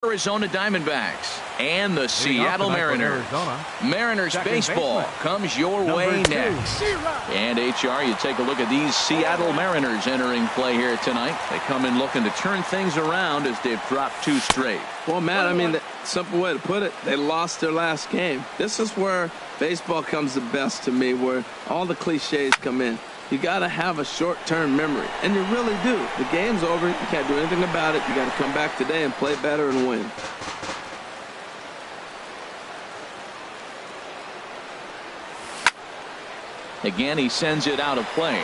Arizona Diamondbacks and the Seattle Mariners. Mariners baseball comes your way next. And HR, you take a look at these Seattle Mariners entering play here tonight. They come in looking to turn things around as they've dropped 2 straight. Well, Matt, I mean, the simple way to put it, they lost their last game. This is where baseball comes the best to me, where all the cliches come in. You got to have a short-term memory, and you really do. The game's over. You can't do anything about it. You got to come back today and play better and win. Again, he sends it out of play.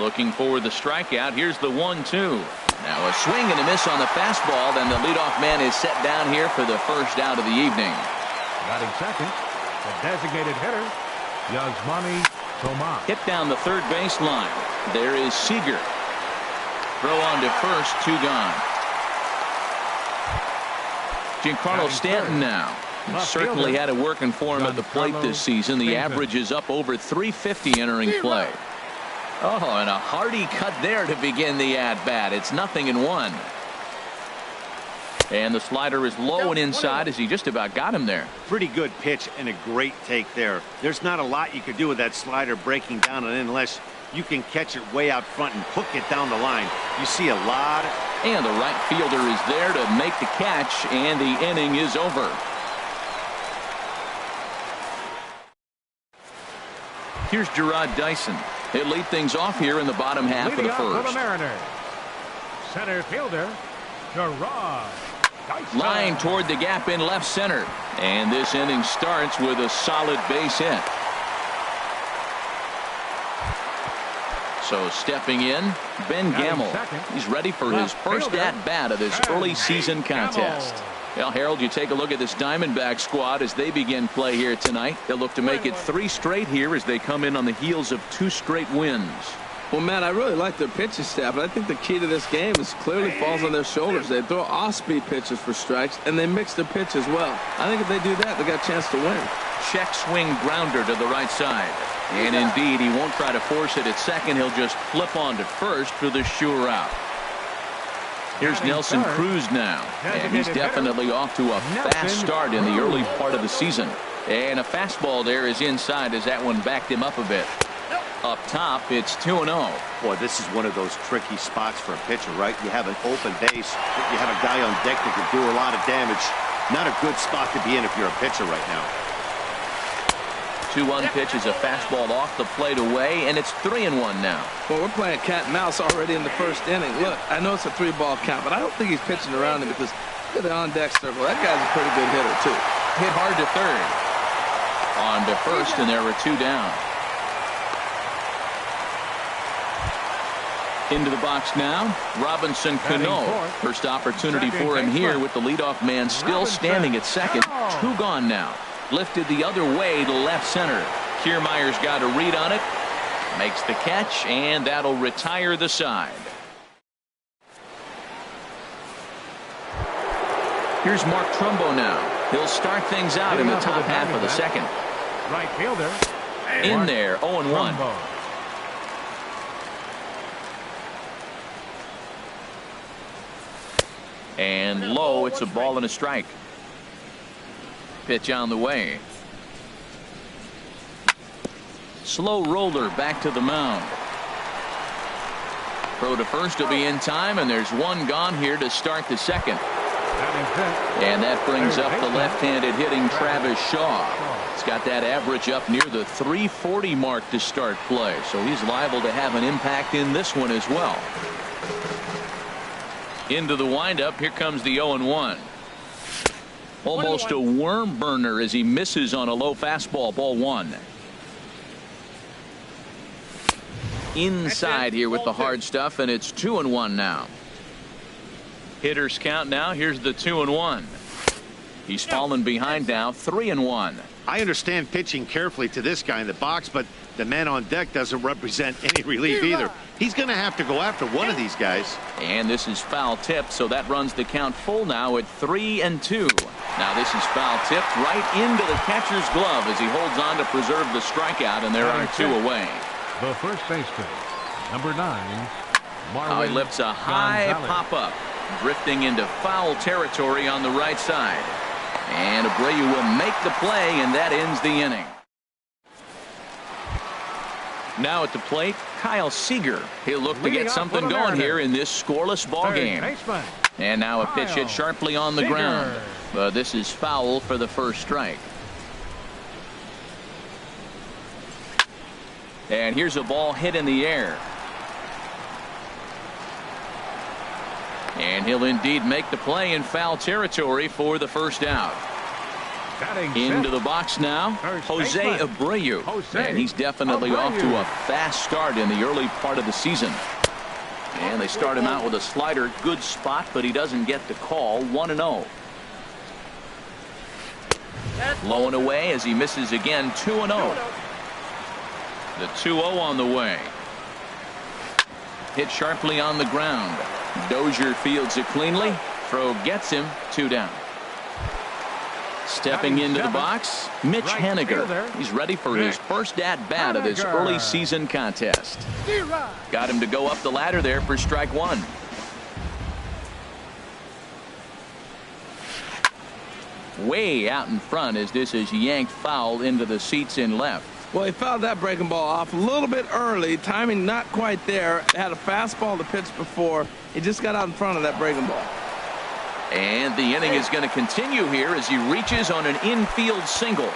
Looking for the strikeout. Here's the 1-2. Now a swing and a miss on the fastball. Then the leadoff man is set down here for the first out of the evening. Batting second, the designated hitter, Yasmani Tomas. Hit down the third baseline. There is Seager. Throw on to first, 2 gone. Giancarlo Stanton now. Certainly had it working for him at the plate this season. The average is up over 350 entering play. Oh, and a hearty cut there to begin the at-bat. It's 0-1. And the slider is low and inside as he just about got him there. Pretty good pitch and a great take there. There's not a lot you could do with that slider breaking down and in unless you can catch it way out front and hook it down the line. You see a lot. And the right fielder is there to make the catch, and the inning is over. Here's Gerard Dyson. He'll lead things off here in the bottom half of the first. For the Mariners, center fielder Gerard Dyson. Line toward the gap in left center. And this inning starts with a solid base hit. So stepping in, Ben Gamble. He's ready for his first at-bat of this early season contest. Well, Harold, you take a look at this Diamondback squad as they begin play here tonight. They'll look to make it 3 straight here as they come in on the heels of 2 straight wins. Well, Matt, I really like their pitching staff, but I think the key to this game is clearly falls on their shoulders. They throw off-speed pitches for strikes, and they mix their pitch as well. I think if they do that, they got a chance to win. Check swing grounder to the right side. And indeed, he won't try to force it at second. He'll just flip on to first for the sure out. Here's Nelson Cruz now, and he's definitely off to a fast start in the early part of the season. And a fastball there is inside as that one backed him up a bit. Up top, it's 2-0. Boy, this is one of those tricky spots for a pitcher, right? You have an open base, you have a guy on deck that can do a lot of damage. Not a good spot to be in if you're a pitcher right now. 2-1 pitch is a fastball off the plate away, and it's 3-1 now. Well, we're playing cat and mouse already in the first inning. Look, I know it's a 3-ball count, but I don't think he's pitching around him because look at the on-deck circle. That guy's a pretty good hitter, too. Hit hard to third. On to first, and there were 2 down. Into the box now, Robinson Cano. First opportunity for him here with the leadoff man still standing at second. 2 gone now. Lifted the other way to left center. Kiermaier's got a read on it. Makes the catch, and that'll retire the side. Here's Mark Trumbo now. He'll start things out in the top half of the second. Right fielder. In there, 0-1. And low, it's a ball and a strike. Pitch on the way. Slow roller back to the mound. Throw to first will be in time, and there's 1 gone here to start the second. And that brings up the left-handed hitting Travis Shaw. He's got that average up near the 340 mark to start play, so he's liable to have an impact in this one as well. Into the windup, here comes the 0-1. Almost a worm burner as he misses on a low fastball, ball 1. Inside here with the hard stuff, and it's 2-1 now. Hitters count now. Here's the 2-1. He's fallen behind now, 3-1. I understand pitching carefully to this guy in the box, but the man on deck doesn't represent any relief either. He's going to have to go after one of these guys. And this is foul tipped, so that runs the count full now at 3-2. Now this is foul tipped right into the catcher's glove as he holds on to preserve the strikeout, and there are 2 away. The first baseman, number 9, He lifts a high pop-up, drifting into foul territory on the right side. And Abreu will make the play, and that ends the inning. Now at the plate, Kyle Seager. He'll look to get something going here in this scoreless ball game. And now a pitch hit sharply on the ground. But this is foul for the first strike. And here's a ball hit in the air. And he'll indeed make the play in foul territory for the first out. Into the box now, Jose Abreu. And he's definitely off to a fast start in the early part of the season. And they start him out with a slider. Good spot, but he doesn't get the call. 1-0. Low and away as he misses again. 2-0. The 2-0 on the way. Hit sharply on the ground. Dozier fields it cleanly. Throw gets him. 2 down. Stepping into the box, Mitch Haniger. He's ready for his first at-bat of this early season contest. Got him to go up the ladder there for strike 1. Way out in front as this is yanked foul into the seats in left. Well, he fouled that breaking ball off a little bit early. Timing not quite there. Had a fastball to pitch before. He just got out in front of that breaking ball. And the inning is going to continue here as he reaches on an infield single.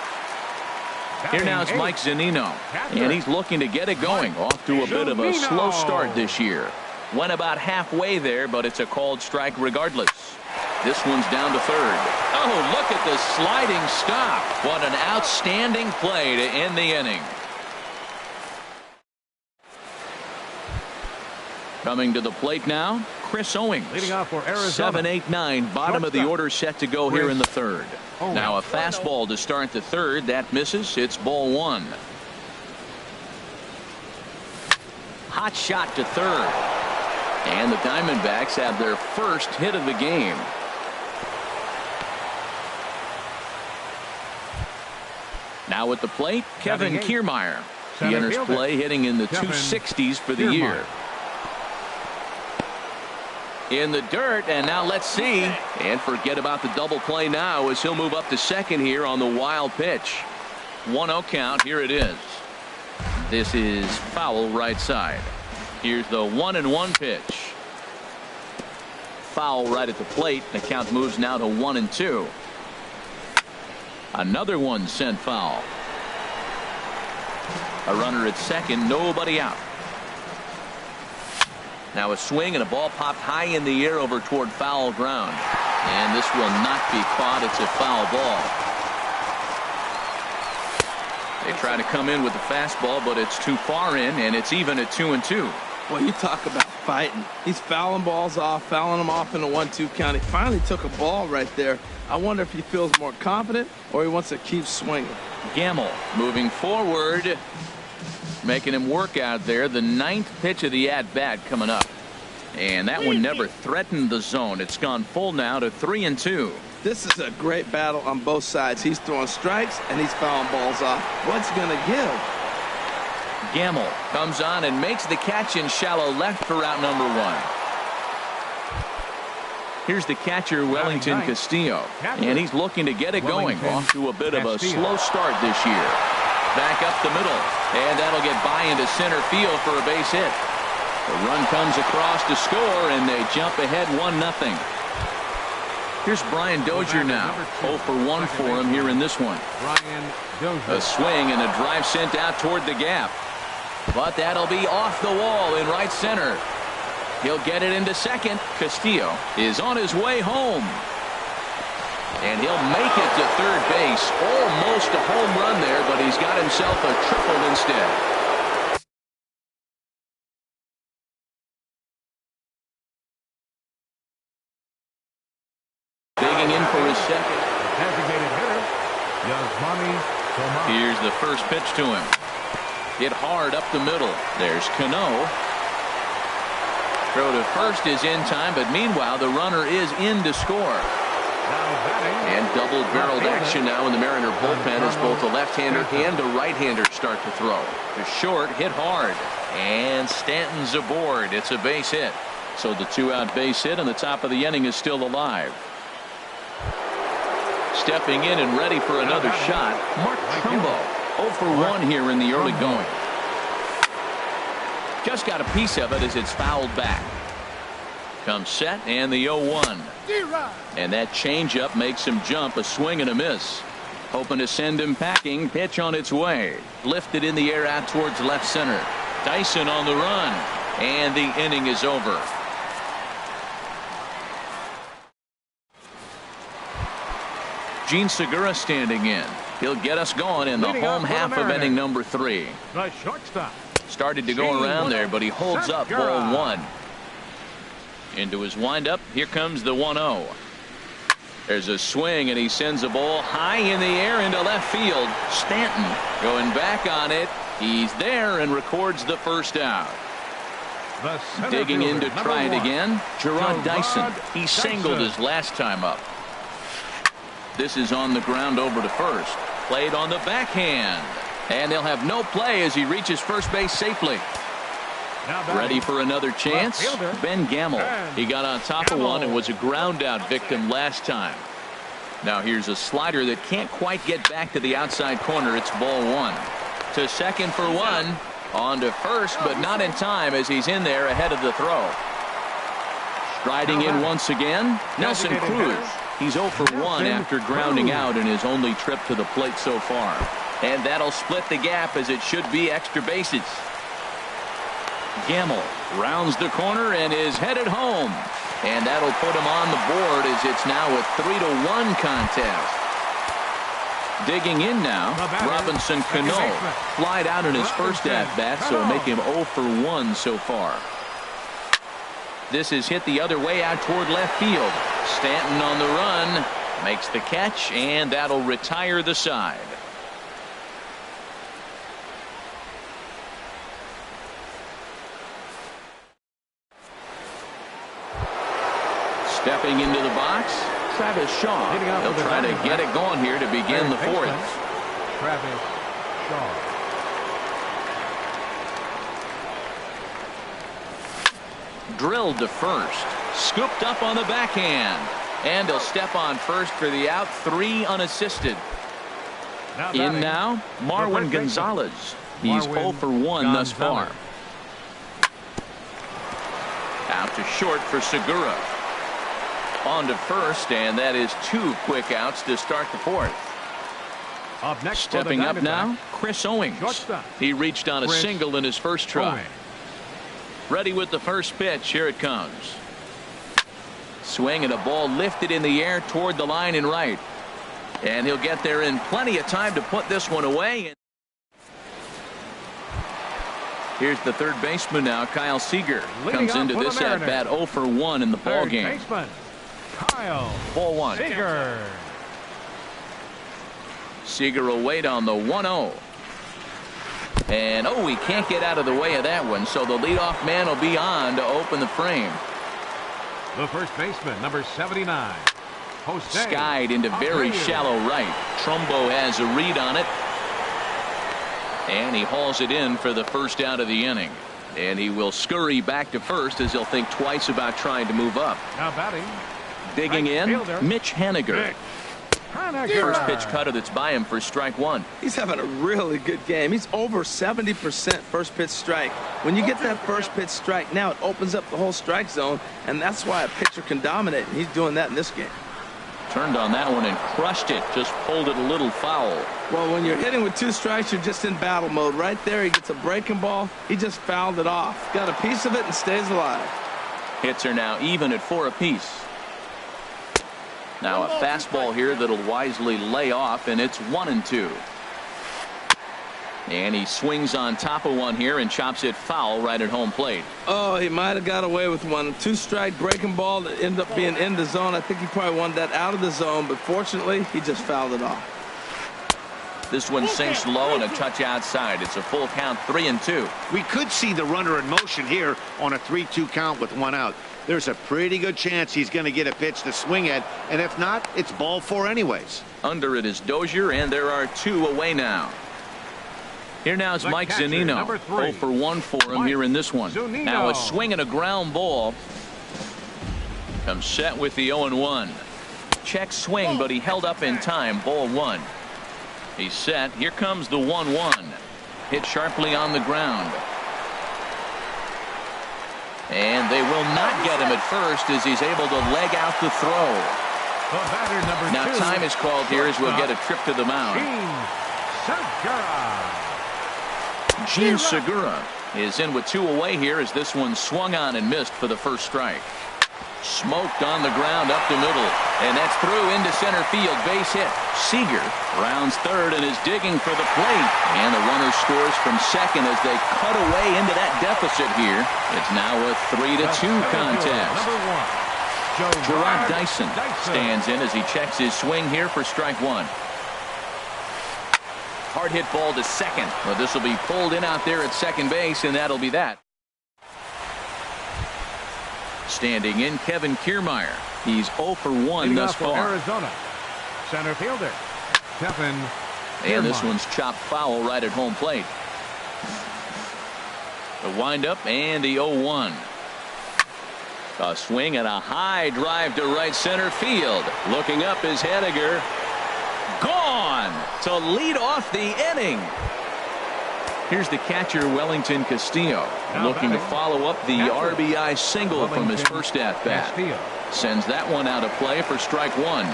Here now is Mike Zunino. And he's looking to get it going. Off to a bit of a slow start this year. Went about halfway there, but it's a called strike regardless. This one's down to third. Oh, look at the sliding stop. What an outstanding play to end the inning. Coming to the plate now, Chris Owings. Leading off for Arizona. 7-8-9, bottom of the order set to go here in the third. Now a fastball to start the third. That misses. It's ball 1. Hot shot to third. And the Diamondbacks have their first hit of the game. Now at the plate, Kevin Kiermaier. He enters play hitting in the 260s for the year. In the dirt, and now let's see. And forget about the double play now as he'll move up to second here on the wild pitch. 1-0 count. Here it is. This is foul right side. Here's the 1-1 pitch. Foul right at the plate. The count moves now to 1-2. Another one sent foul. A runner at second, nobody out. Now a swing and a ball popped high in the air over toward foul ground. And this will not be caught. It's a foul ball. They try to come in with the fastball, but it's too far in, and it's even at 2-2. Well, you talk about fighting. He's fouling balls off, fouling them off in a 1-2 count. He finally took a ball right there. I wonder if he feels more confident or he wants to keep swinging. Gamble moving forward, making him work out there. The 9th pitch of the at-bat coming up. And that one never threatened the zone. It's gone full now to 3-2. This is a great battle on both sides. He's throwing strikes and he's fouling balls off. What's going to give? Gamble comes on and makes the catch in shallow left for out number 1. Here's the catcher, Wellington Castillo. And he's looking to get it going. Off to a bit of a slow start this year. Back up the middle. And that'll get by into center field for a base hit. The run comes across to score, and they jump ahead 1-0. Here's Brian Dozier now. 0 for 1 for him here in this one. A swing and a drive sent out toward the gap. But that'll be off the wall in right center. He'll get it into second. Castillo is on his way home. And he'll make it to third base. Almost a home run there, but he's got himself a triple instead. Digging in for his second. Designated hitter, Yasmani Tomas. Here's the first pitch to him. Hit hard up the middle. There's Cano. Throw to first is in time, but meanwhile the runner is in to score. And double-barreled action now in the Mariner bullpen as both a left-hander and a right-hander start to throw. The short hit hard. And Stanton's aboard. It's a base hit. So the two-out base hit on the top of the inning is still alive. Stepping in and ready for another shot, Mark Trumbo. 0 for 1 here in the early going. Just got a piece of it as it's fouled back. Comes set and the 0-1. And that changeup makes him jump. A swing and a miss. Hoping to send him packing. Pitch on its way. Lifted in the air out towards left center. Dyson on the run. And the inning is over. Gene Segura standing in. He'll get us going in the home half of inning number 3. The shortstop. Started to go around there, but he holds up. Ball 1. Into his windup. Here comes the 1-0. There's a swing, and he sends a ball high in the air into left field. Stanton going back on it. He's there and records the first out. Digging in to try it again. Gerard Dyson. He singled his last time up. This is on the ground over to first. Played on the backhand. And they'll have no play as he reaches first base safely. Ready for another chance? Ben Gamble. He got on top of one and was a ground out victim last time. Now here's a slider that can't quite get back to the outside corner. It's ball 1. To second for 1. On to first, but not in time as he's in there ahead of the throw. Striding in once again, Nelson Cruz. He's 0 for 1 after grounding out in his only trip to the plate so far. And that'll split the gap as it should be extra bases. Gamble rounds the corner and is headed home. And that'll put him on the board as it's now a 3-1 contest. Digging in now, Robinson Cano. Flied out in his first at-bat, so make him 0 for 1 so far. This is hit the other way out toward left field. Stanton on the run. Makes the catch, and that'll retire the side. Stepping into the box, Travis Shaw. He'll try to get it going here to begin the 4th. Travis Shaw. Drilled to first. Scooped up on the backhand. And he'll step on first for the out. 3 unassisted. In now, Marwin Gonzalez. He's 0 for 1 thus far. Out to short for Segura. On to first, and that is 2 quick outs to start the 4th. Up next, stepping up now, Chris Owings. He reached on a single in his first try. Ready with the first pitch. Here it comes. Swing and a ball lifted in the air toward the line and right. And he'll get there in plenty of time to put this one away. Here's the third baseman now, Kyle Seager. Comes into this at bat 0 for 1 in the ball game. Kyle ball 1. Seager will wait on the 1-0. And he can't get out of the way of that one, so the leadoff man will be on to open the frame. The first baseman, number 79. Skied into very shallow right. Trumbo has a read on it. And he hauls it in for the first out of the inning. And he will scurry back to first as he'll think twice about trying to move up. Now batting. Digging in, Mitch Haniger. First pitch cutter that's by him for strike 1. He's having a really good game. He's over 70% first pitch strike. When you get that first pitch strike, now it opens up the whole strike zone, and that's why a pitcher can dominate, and he's doing that in this game. Turned on that one and crushed it. Just pulled it a little foul. Well, when you're hitting with 2 strikes, you're just in battle mode. Right there, he gets a breaking ball. He just fouled it off. Got a piece of it and stays alive. Hits are now even at 4 apiece. Now a fastball here that'll wisely lay off, and it's 1-2. And he swings on top of one here and chops it foul right at home plate. Oh, he might have got away with one. 2-strike breaking ball that ended up being in the zone. I think he probably wanted that out of the zone, but fortunately, he just fouled it off. This one sinks low and a touch outside. It's a full count, 3-2. We could see the runner in motion here on a 3-2 count with one out. There's a pretty good chance he's going to get a pitch to swing at, and if not, it's ball 4 anyways. Under it is Dozier, and there are 2 away now. Here now is Mike Zunino. 0 for 1 for him here in this one. Now a swing and a ground ball. Comes set with the 0-1. Check swing, but he held up in time. Ball 1. He's set. Here comes the 1-1. Hit sharply on the ground. And they will not get him at first as he's able to leg out the throw. Now time is called here as we'll get a trip to the mound. Gene Segura is in with 2 away here as this one swung on and missed for the first strike. Smoked on the ground up the middle, and that's through into center field. Base hit. Seager rounds third and is digging for the plate, and the runner scores from second as they cut away into that deficit here. It's now a 3-2 contest. Gerard Dyson stands in as he checks his swing here for strike 1. Hard hit ball to second. Well, this will be pulled in out there at second base, and that'll be that. Standing in, Kevin Kiermaier. He's 0 for 1 thus far. Arizona. Center fielder, Kevin Kiermaier. And this one's chopped foul right at home plate. The windup and the 0-1. A swing and a high drive to right center field. Looking up is Hediger. Gone to lead off the inning. Here's the catcher, Wellington Castillo, looking to follow up the RBI single from his first at-bat. Sends that one out of play for strike 1.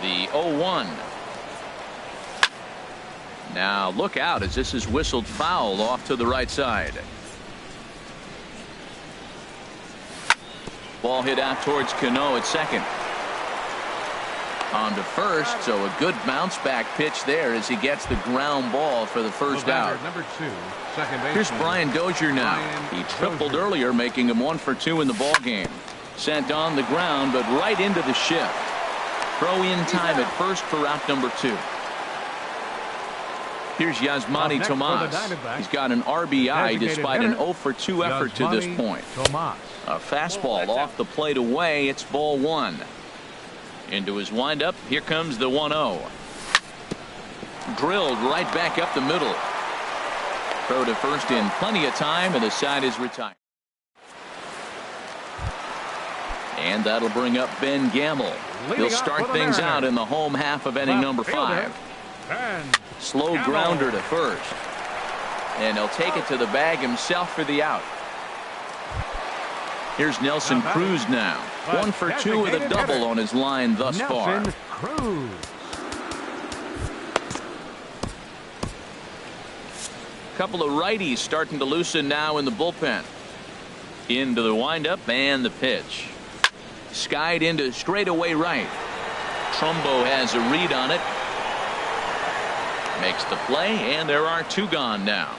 The 0-1. Now look out as this is whistled foul off to the right side. Ball hit out towards Cano at second. On to first, so a good bounce back pitch there as he gets the ground ball for the first out. Number 2, second baseman. Here's Brian Dozier now. He tripled earlier, making him 1 for 2 in the ball game. Sent on the ground, but right into the shift. Throw in time at first for out number 2. Here's Yasmani Tomas. He's got an RBI despite an 0 for 2 effort to this point. A fastball off the plate away. It's ball 1. Into his windup. Here comes the 1-0. Drilled right back up the middle. Throw to first in plenty of time, and the side is retired. And that'll bring up Ben Gamble. He'll start things out in the home half of inning number 5. Slow grounder to first. And he'll take it to the bag himself for the out. Here's Nelson Cruz now. 1 for 2 with a double on his line thus far. Couple of righties starting to loosen now in the bullpen. Into the windup and the pitch. Skied into straightaway right. Trumbo has a read on it. Makes the play, and there are 2 gone now.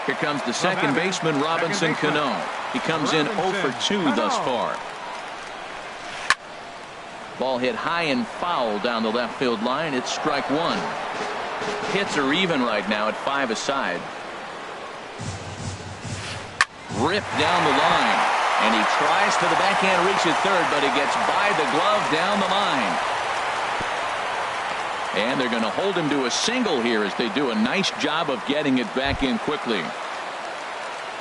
Here comes the second baseman, Robinson Cano. He comes in 0 for 2 thus far. Ball hit high and foul down the left field line. It's strike 1. Hits are even right now at 5 aside. Ripped down the line. And he tries for the backhand reach at third, but he gets by the glove down the line. And they're going to hold him to a single here as they do a nice job of getting it back in quickly.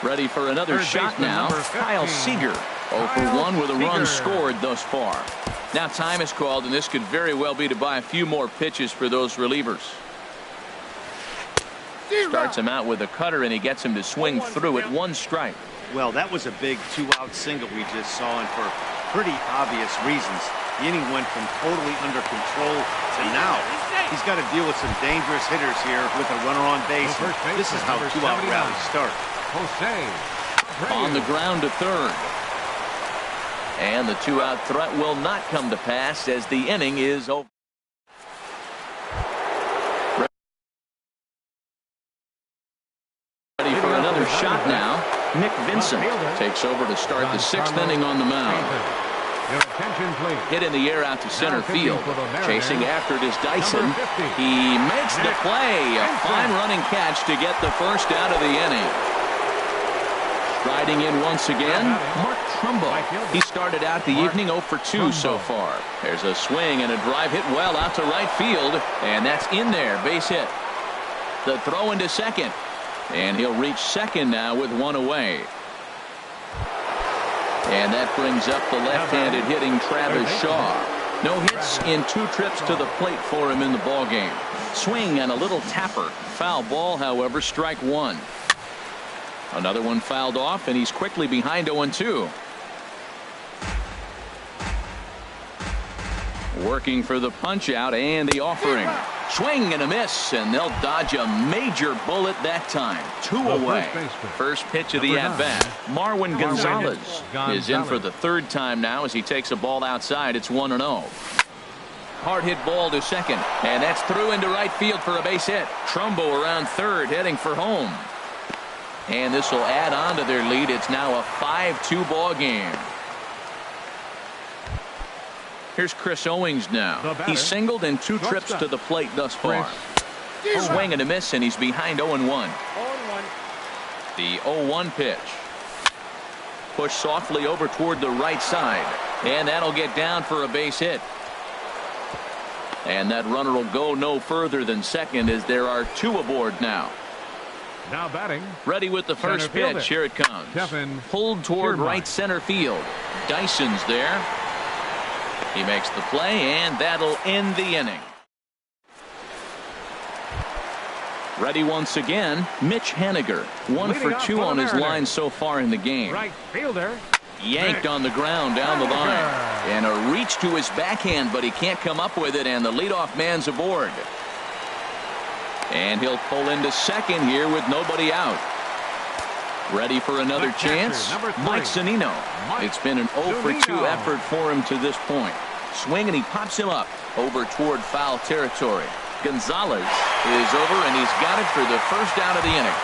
Ready for another shot now. Kyle Seager 0 for 1 with a run scored thus far. Now time is called, and this could very well be to buy a few more pitches for those relievers. Starts him out with a cutter, and he gets him to swing through it. 1 strike. Well, that was a big 2-out single we just saw, and for pretty obvious reasons. The inning went from totally under control to now he's got to deal with some dangerous hitters here with a runner on base. This is how 2-out rallies start. On the ground to third. And the 2-out threat will not come to pass as the inning is over. Ready for another shot now. Nick Vincent takes over to start the 6th inning on the mound. Your attention, please. Hit in the air out to center field. Chasing after it is Dyson. Number 50. He makes the play. A fine running catch to get the first out of the inning. Striding in once again, Mark Trumbo. He started out the evening 0 for 2 so far. There's a swing and a drive hit well out to right field, and that's in there, base hit. The throw into second, and he'll reach second now with one away. And that brings up the left-handed hitting Travis Shaw. No hits in 2 trips to the plate for him in the ballgame. Swing and a little tapper. Foul ball, however, strike one. Another one fouled off, and he's quickly behind 0-2. Working for the punch out and the offering. Swing and a miss, and they'll dodge a major bullet that time. 2 away. First pitch of the at-bat. Marwin Gonzalez is in for the 3rd time now as he takes a ball outside. It's 1-0. Hard hit ball to second, and that's through into right field for a base hit. Trumbo around third, heading for home. And this will add on to their lead. It's now a 5-2 ball game. Here's Chris Owings now. He's singled in 2 trips to the plate thus far. Swing and a miss, and he's behind 0-1. The 0-1 pitch. Push softly over toward the right side, and that'll get down for a base hit. And that runner will go no further than second as there are 2 aboard now. Now batting. Ready with the first pitch. Here it comes. Pulled toward right center field. Dyson's there. He makes the play, and that'll end the inning. Ready once again, Mitch Haniger. 1 for 2 on his line so far in the game. Right fielder. Yanked on the ground down the line. And a reach to his backhand, but he can't come up with it, and the leadoff man's aboard. And he'll pull into second here with nobody out. Ready for another chance? Mike Zunino. It's been an 0 for 2 effort for him to this point. Swing, and he pops him up over toward foul territory. Gonzalez is over, and he's got it for the first out of the inning.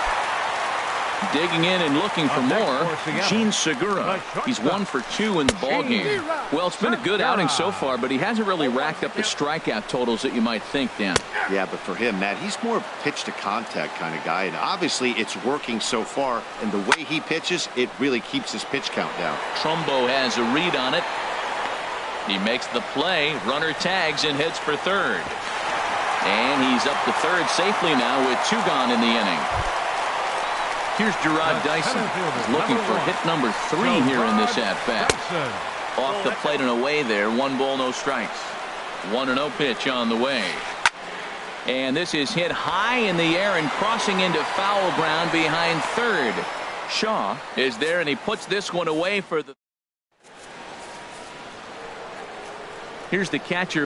Digging in and looking for more, Gene Segura. He's 1 for 2 in the ballgame. Well, it's been a good outing so far, but he hasn't really racked up the strikeout totals that you might think, Dan. Yeah, but for him, Matt, he's more pitch to contact kind of guy, and obviously it's working so far, and the way he pitches, it really keeps his pitch count down. Trumbo has a read on it. He makes the play, runner tags and heads for third. And he's up to third safely now with 2 gone in the inning. Here's Gerard Dyson. He's looking for hit number 3 here in this at-bat. Off the plate and away there. 1 ball, no strikes. 1-0 pitch on the way. And this is hit high in the air and crossing into foul ground behind third. Shaw is there, and he puts this one away for the... Here's the catcher.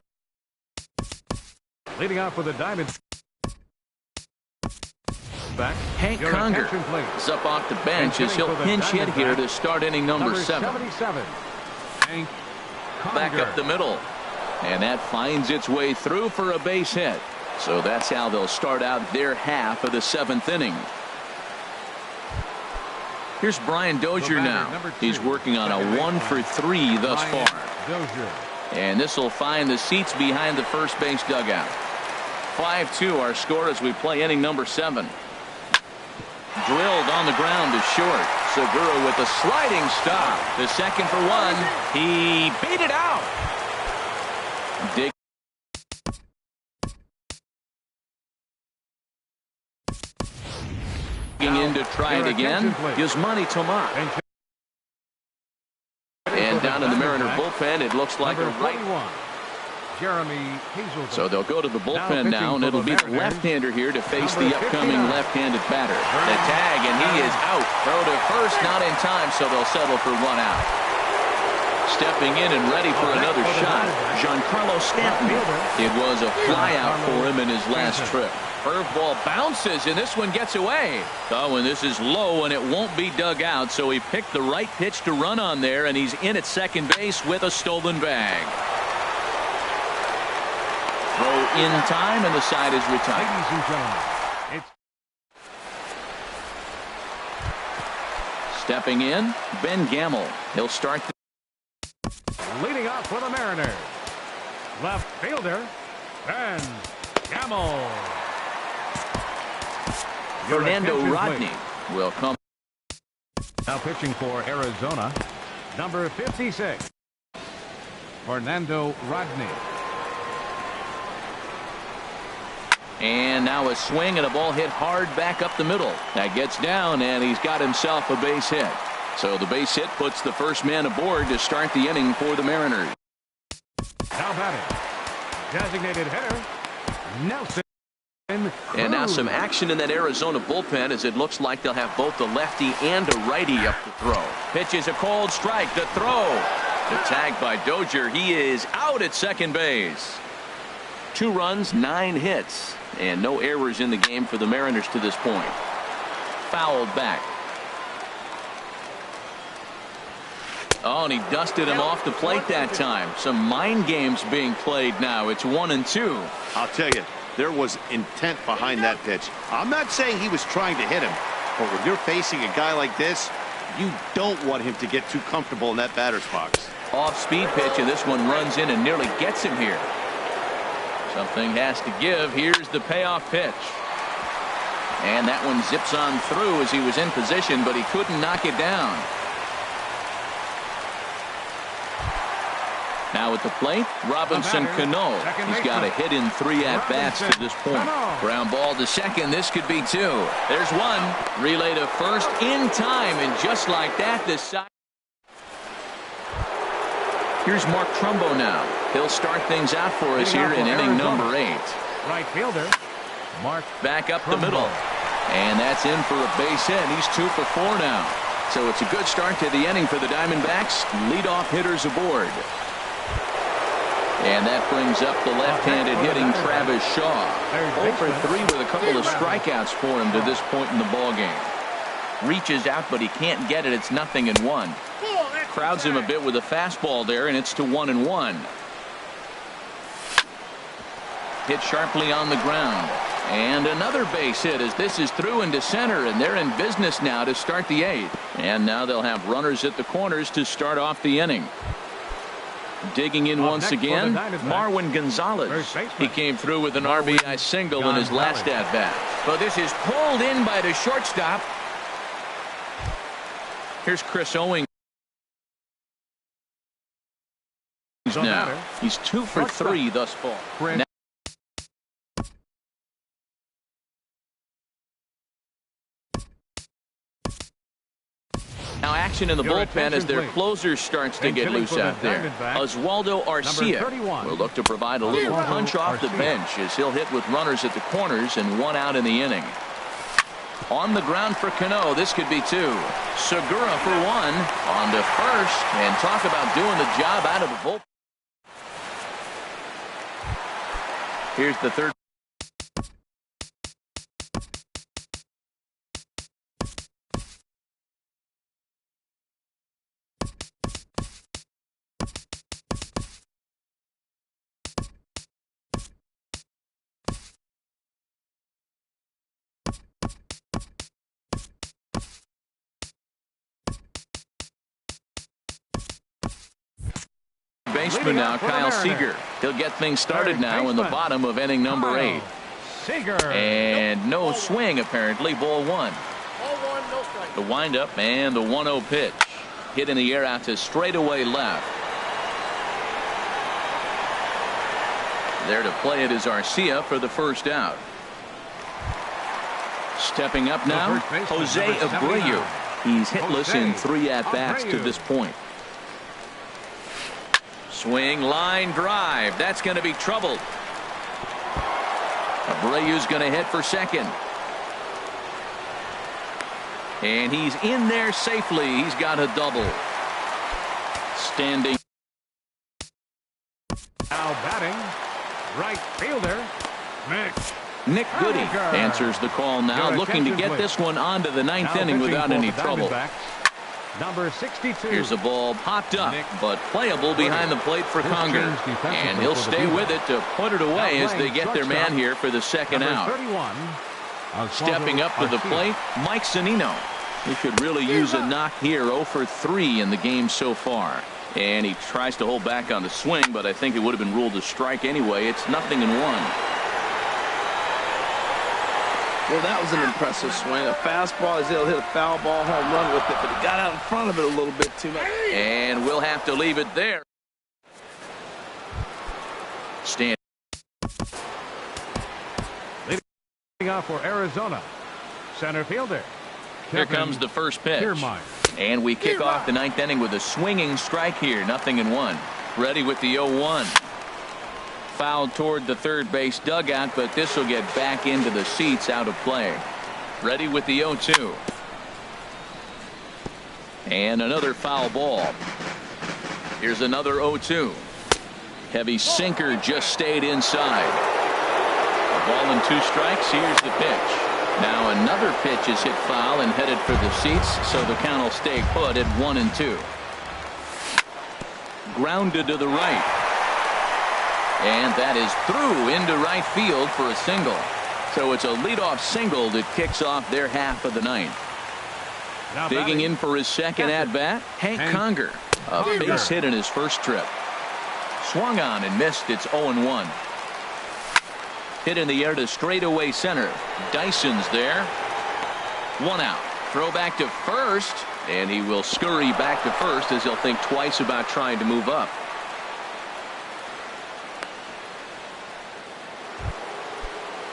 Leading off for the Diamonds. Back. Hank Conger is up off the bench as he'll pinch hit here to start inning number 7. Hank Back up the middle, and that finds its way through for a base hit. So that's how they'll start out their half of the 7th inning. Here's Brian Dozier now. He's working on a 1 for 3 thus far. And this will find the seats behind the first base dugout. 5-2 our score as we play inning number 7. Drilled on the ground to short. Segura with a sliding stop. The second for 1. He beat it out. Digging in to try it again. Gives money to Mark. And down in the Mariner bullpen, it looks like a right. So they'll go to the bullpen now, and it'll be the left-hander here to face the upcoming left-handed batter. The tag, and he is out. Throw to first, not in time, so they'll settle for 1 out. Stepping in and ready for another shot, Giancarlo Stanton. It was a flyout for him in his last trip. Curveball bounces, and this one gets away. Oh, and this is low, and it won't be dug out, so he picked the right pitch to run on there, and he's in at second base with a stolen bag. Throw in time, and the side is retired. Ladies and gentlemen, stepping in, Ben Gamble. He'll start. Leading for the Mariners. Left fielder, Ben Gamble. Fernando Rodney will come. Now pitching for Arizona, number 56, Fernando Rodney. And now a swing and a ball hit hard back up the middle. That gets down, and he's got himself a base hit. So the base hit puts the first man aboard to start the inning for the Mariners. Now batting, designated hitter, Nelson. And now some action in that Arizona bullpen as it looks like they'll have both a lefty and a righty up to throw. Pitch is a cold strike. The throw. The tag by Dozier. He is out at second base. 2 runs, 9 hits, and no errors in the game for the Mariners to this point. Fouled back. Oh, and he dusted him off the plate that time. Some mind games being played now. It's 1-2. I'll tell you, there was intent behind that pitch. I'm not saying he was trying to hit him, but when you're facing a guy like this, you don't want him to get too comfortable in that batter's box. Off-speed pitch, and this one runs in and nearly gets him here. Something has to give. Here's the payoff pitch. And that one zips on through as he was in position, but he couldn't knock it down. Now at the plate, Robinson Cano. He's got a hit in 3 at-bats to this point. Ground ball to second. This could be 2. There's 1. Relay to first in time, and just like that, the side. Here's Mark Trumbo now. He'll start things out for us here in inning number 8. Right fielder, Mark back up the middle. And that's in for a base hit. He's 2 for 4 now. So it's a good start to the inning for the Diamondbacks. Leadoff hitters aboard. And that brings up the left-handed hitting Travis Shaw. 0 for 3 with a couple of strikeouts for him to this point in the ballgame. Reaches out, but he can't get it. It's 0-1. Crowds him a bit with a fastball there, and it's to 1-1. Hit sharply on the ground. And another base hit as this is through into center, and they're in business now to start the 8th. And now they'll have runners at the corners to start off the inning. Digging in once again, Marwin Gonzalez. He came through with an RBI single in his last at-bat. But this is pulled in by the shortstop. Here's Chris Owings. Now he's 2 for 3 thus far. Now action in the bullpen as their closer starts to get loose out there. Oswaldo Arcia will look to provide a little punch off the bench as he'll hit with runners at the corners and 1 out in the inning. On the ground for Cano. This could be 2. Segura for 1. On to first. And talk about doing the job out of the bullpen. Here's the third. Baseman now, Kyle Seager. He'll get things started now in the bottom of inning number 8. And no swing, apparently. Ball 1. The windup and the 1-0 pitch. Hit in the air out to straightaway left. There to play it is Arcia for the first out. Stepping up now, Jose Abreu. He's hitless in 3 at-bats to this point. Swing, line drive. That's going to be troubled. Abreu's going to hit for second. And he's in there safely. He's got a double. Standing. Now batting, right fielder, Nick Goody answers the call now, looking to get this one onto the 9th inning without any trouble. Number 62. Here's a ball popped up, but playable behind the plate for Conger. And he'll stay with it to put it away as they get their man here for the second out. Stepping up to the plate, Mike Zunino. He could really use a knock here. 0 for 3 in the game so far. And he tries to hold back on the swing, but I think it would have been ruled a strike anyway. It's 0-1. Well, that was an impressive swing. A fastball, he'll hit a foul ball home run with it, but he got out in front of it a little bit too much. And we'll have to leave it there. Stand. Leading off for Arizona, center fielder. Here comes the first pitch. And we kick off the 9th inning with a swinging strike here. 0-1. Ready with the 0-1. Fouled toward the third base dugout, but this will get back into the seats, out of play. Ready with the 0-2. And another foul ball. Here's another 0-2. Heavy sinker just stayed inside. A ball and 2 strikes. Here's the pitch. Now another pitch is hit foul and headed for the seats, so the count will stay put at 1-2. Grounded to the right. And that is through into right field for a single. So it's a leadoff single that kicks off their half of the 9th. Digging in for his second at-bat, Hank Conger. A base hit in his first trip. Swung on and missed. It's 0-1. Hit in the air to straightaway center. Dyson's there. 1 out. Throw back to first, and he will scurry back to first as he'll think twice about trying to move up.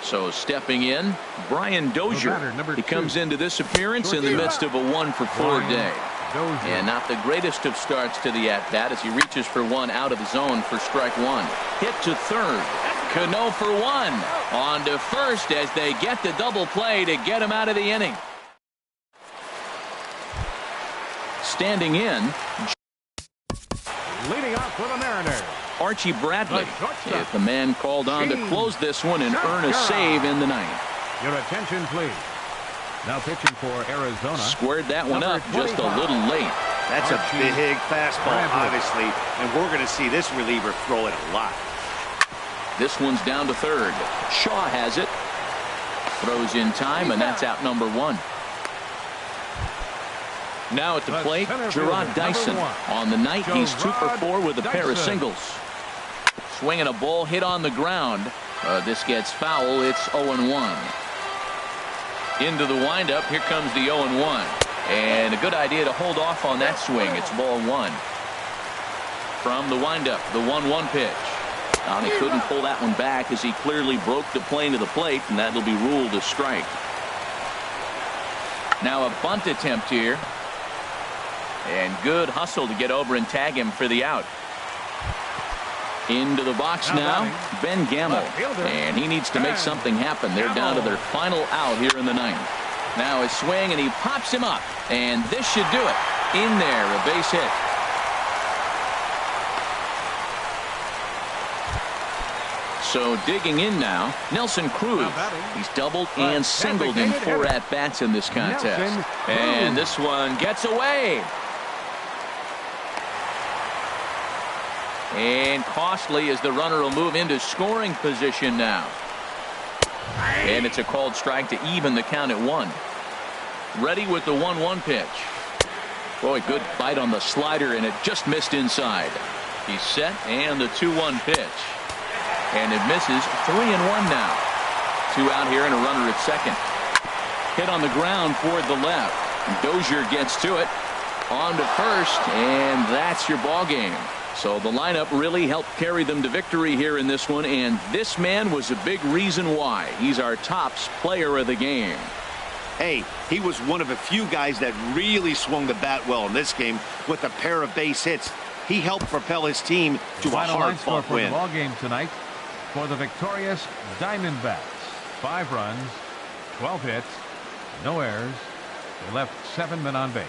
So stepping in, Brian Dozier. He comes into this appearance in the midst of a 1-for-4 day. And not the greatest of starts to the at-bat as he reaches for 1 out of the zone for strike 1. Hit to third. Cano for 1. On to first as they get the double play to get him out of the inning. Standing in, leading off for the Mariners, Archie Bradley is the man called on to close this one and earn a save in the 9th. Your attention, please. Now pitching for Arizona. Squared that one up just a little late. That's a big fastball, obviously, and we're going to see this reliever throw it a lot. This one's down to third. Shaw has it. Throws in time, and that's out number 1. Now at the plate, Gerard Dyson. On the night, he's 2-for-4 with a pair of singles. Swinging a ball hit on the ground. This gets foul. It's 0-1. Into the windup. Here comes the 0-1. And a good idea to hold off on that swing. It's ball 1. From the windup, the 1-1 pitch. And he couldn't pull that one back as he clearly broke the plane to the plate, and that'll be ruled a strike. Now a bunt attempt here. And good hustle to get over and tag him for the out. Into the box now, Ben Gamble. And he needs to make something happen. They're down to their final out here in the 9th. Now a swing, and he pops him up. And this should do it. In there, a base hit. So digging in now, Nelson Cruz. He's doubled and singled in 4 at-bats in this contest. And this one gets away. And costly as the runner will move into scoring position now. And it's a called strike to even the count at 1. Ready with the 1-1 pitch. Boy, good bite on the slider, and it just missed inside. He's set, and the 2-1 pitch. And it misses. 3-1 now. 2 out here and a runner at second. Hit on the ground toward the left. Dozier gets to it. On to first, and that's your ball game. So the lineup really helped carry them to victory here in this one, and this man was a big reason why. He's our tops player of the game. Hey, he was one of a few guys that really swung the bat well in this game with a pair of base hits. He helped propel his team to a hard-fought win. The ball game tonight for the victorious Diamondbacks. 5 runs, 12 hits, no errors. They left 7 men on base.